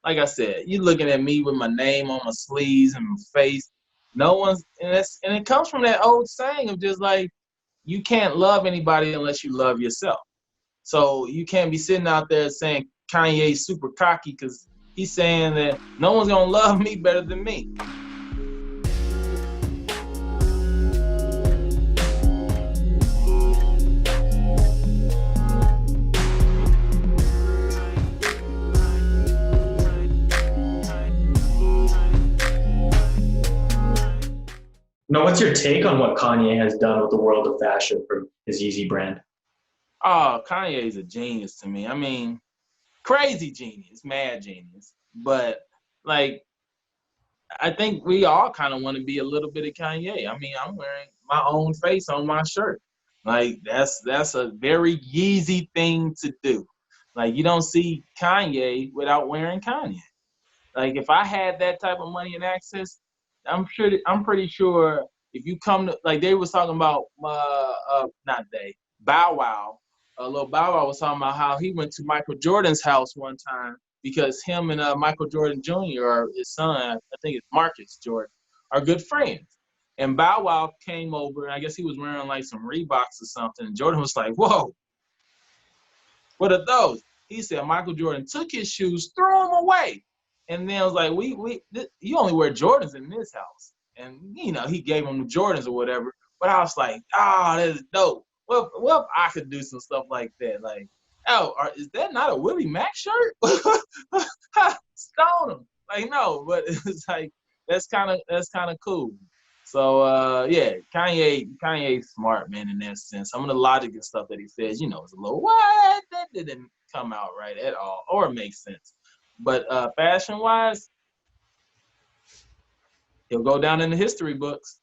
like I said, you looking at me with my name on my sleeves and my face. No one's, and it comes from that old saying of just like, you can't love anybody unless you love yourself. So you can't be sitting out there saying Kanye's super cocky because he's saying that no one's gonna love me better than me. Now, what's your take on what Kanye has done with the world of fashion for his Yeezy brand? Oh, Kanye is a genius to me. I mean, crazy genius, mad genius. But like, I think we all kind of want to be a little bit of Kanye. I mean, I'm wearing my own face on my shirt. Like that's a very Yeezy thing to do. Like you don't see Kanye without wearing Kanye. Like if I had that type of money and access, I'm pretty sure if you come to like they was talking about not they Bow Wow, little Bow Wow was talking about how he went to Michael Jordan's house one time because him and Michael Jordan Jr. or his son, I think it's Marcus Jordan, are good friends. And Bow Wow came over, and I guess he was wearing like some Reeboks or something. And Jordan was like, "Whoa, what are those?" He said Michael Jordan took his shoes, threw them away, and then was like, you only wear Jordans in this house." And you know, he gave them the Jordans or whatever. But I was like, "Oh, that is dope. Well, if I could do some stuff like that, like, oh, is that not a Willie Mack shirt?" Stone him. Like, no, but it's like that's kind of cool. So yeah, Kanye's smart, man, in that sense. Some of the logic and stuff that he says, you know, it's a little what that didn't come out right at all, or make sense. But fashion wise, he'll go down in the history books.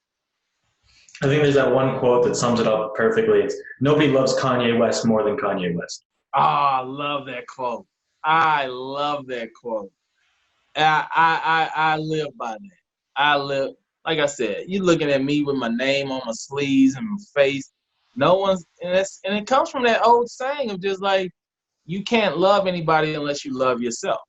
I think there's that one quote that sums it up perfectly. It's nobody loves Kanye West more than Kanye West. Ah, I love that quote. I love that quote. I live by that. I live, like I said, you looking at me with my name on my sleeves and my face. No one's, and it comes from that old saying of just like, you can't love anybody unless you love yourself.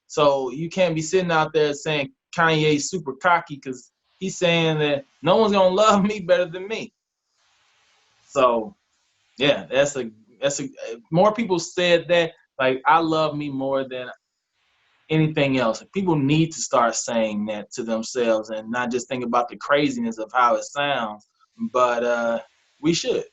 So you can't be sitting out there saying Kanye's super cocky because he's saying that no one's gonna love me better than me. So yeah, that's a more people said that like I love me more than anything else. People need to start saying that to themselves and not just think about the craziness of how it sounds, but we should.